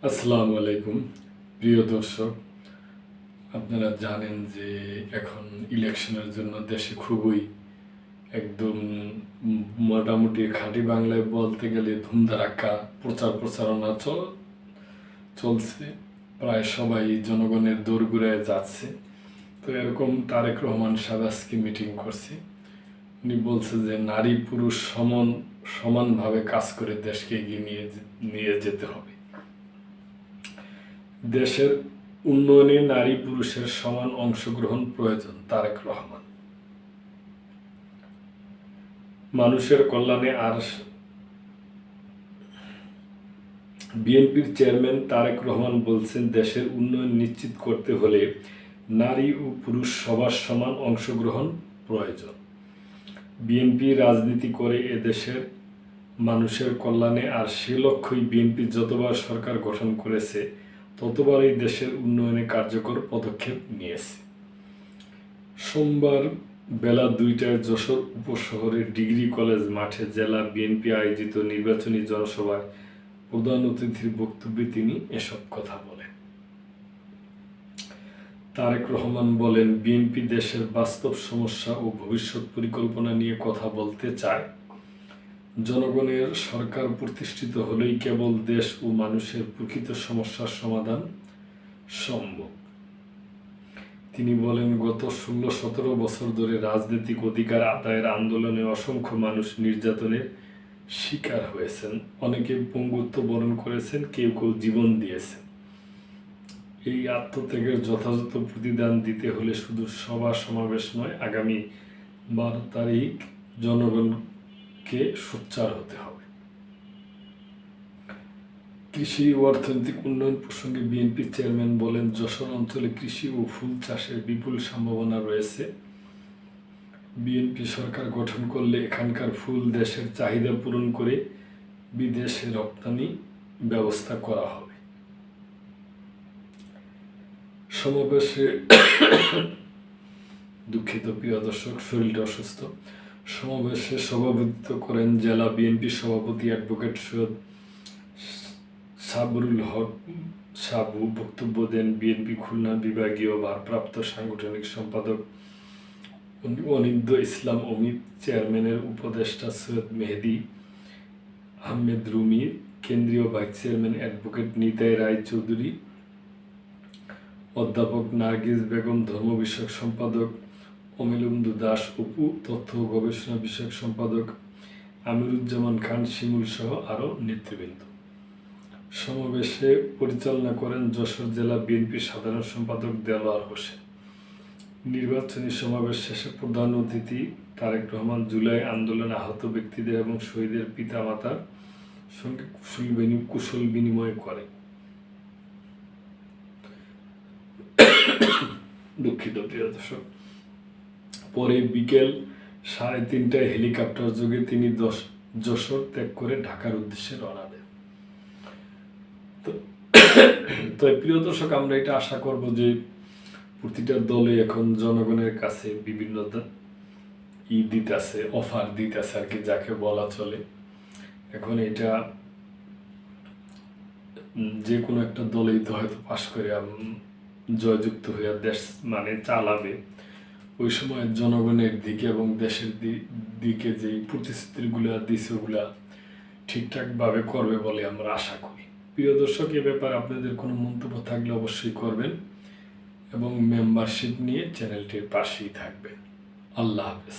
আসসালামু আলাইকুম প্রিয় দর্শক। আপনারা জানেন যে এখন ইলেকশনের জন্য দেশে খুবই একদম মোটামুটি খাঁটি বাংলায় বলতে গেলে ধুমধারাক্কা প্রচারণা চলছে। প্রায় সবাই জনগণের দোরগোড়ায় যাচ্ছে। তো এরকম তারেক রহমান সাহেব আজকে মিটিং করছে। উনি বলছে যে নারী পুরুষ সমানভাবে কাজ করে দেশকে এগিয়ে নিয়ে যেতে হবে। দেশের উন্নয়নে নারী পুরুষের সমান অংশগ্রহণ প্রয়োজন। তারেক রহমান মানুষের কল্যাণে আর বিএনপির চেয়ারম্যান তারেক রহমান বলছেন, দেশের উন্নয়ন নিশ্চিত করতে হলে নারী ও পুরুষ সবার সমান অংশগ্রহণ প্রয়োজন। বিএনপি রাজনীতি করে এদেশের মানুষের কল্যাণে, আর সে লক্ষ্যই বিএনপি যতবার সরকার গঠন করেছে ততবারই দেশের উন্নয়নে কার্যকর পদক্ষেপ নিয়েছে। সোমবার বেলা 2টায় যশোর উপশহরের ডিগ্রি কলেজ মাঠে জেলা বিএনপি আয়োজিত নির্বাচনী জনসভায় প্রধান অতিথির বক্তব্যে তিনি এসব কথা বলেন। তারেক রহমান বলেন, বিএনপি দেশের বাস্তব সমস্যা ও ভবিষ্যৎ পরিকল্পনা নিয়ে কথা বলতে চায়। জনগণের সরকার প্রতিষ্ঠিত হলেই কেবল দেশ ও মানুষের প্রকৃত সমস্যার সমাধান সম্ভব। তিনি বলেন, গত 16-17 বছর ধরে রাজনৈতিক অধিকার আদায়ের আন্দোলনে অসংখ্য মানুষ নির্যাতনের শিকার হয়েছেন। অনেকে পঙ্গুত্ব বরণ করেছেন, কেউ কেউ জীবন দিয়েছেন। এই আত্মত্যাগের যথাযথ প্রতিদান দিতে হলে শুধু সভা সমাবেশ নয়, আগামী 12 তারিখ জনগণকে সোচ্চার হতে হবে। কৃষি ও অর্থনৈতিক উন্নয়ন প্রসঙ্গে বিএনপি চেয়ারম্যান বলেন, যশোর অঞ্চলে কৃষি ও ফুল চাষের বিপুল সম্ভাবনা রয়েছে। বিএনপি সরকার গঠন করলে এখানকার ফুল দেশের চাহিদা পূরণ করে বিদেশে রপ্তানি ব্যবস্থা করা হবে। সমাবেশে দুঃখিত প্রিয় দর্শক, শরীরটা অসুস্থ। সমাবেশে সভাপতিত্ব করেন জেলা বিএনপি সভাপতি অ্যাডভোকেট সৈয়দ সাবরুল হক সাবু। বক্তব্য দেন বিএনপি খুলনা বিভাগীয় ভারপ্রাপ্ত সাংগঠনিক সম্পাদক অনিন্দ ইসলাম অমিত, চেয়ারম্যানের উপদেষ্টা সৈয়দ মেহেদি আহমেদ রুমি, কেন্দ্রীয় ভাইস চেয়ারম্যান অ্যাডভোকেট নিতাই রায় চৌধুরী, অধ্যাপক নার্গিস বেগম, ধর্ম বিষয়ক সম্পাদক অমিলুন্দু দাস অপু, তথ্য ও গবেষণা বিষয়ক সম্পাদক আমিরুজ্জামান খান শিমুল সহ আরও নেতৃবৃন্দ। সমাবেশে পরিচালনা করেন যশোর জেলা বিএনপির সাধারণ সম্পাদক দেলোয়ার হোসেন। নির্বাচনী সমাবেশ শেষে প্রধান অতিথি তারেক রহমান জুলাই আন্দোলনে আহত ব্যক্তিদের এবং শহীদের পিতামাতার সঙ্গে কুশল বিনিময় করেন। দুঃখিত প্রিয় দর্শক। পরে বিকেল 3:30টায় হেলিকপ্টার যোগে তিনি যশোর ত্যাগ করে ঢাকার উদ্দেশ্যে রওনা দেন। তো প্রিয় দর্শক, আমরা এটা আশা করব যে প্রতিটা দলে এখন জনগণের কাছে বিভিন্ন অফার দিতেছে আর কি, যাকে বলা চলে। এখন এটা যে কোনো একটা দলেই তো হয়তো পাশ করে জয়যুক্ত হয়ে দেশ চালাবে। ওই সময় জনগণের দিকে এবং দেশের দিকে যে প্রতিশ্রুতিগুলা দিছে ওগুলা ঠিকঠাকভাবে করবে বলে আমরা আশা করি। প্রিয় দর্শক, এ ব্যাপারে আপনাদের কোনো মন্তব্য থাকলে অবশ্যই করবেন এবং মেম্বারশিপ নিয়ে চ্যানেলটির পাশেই থাকবেন। আল্লাহ হাফেজ।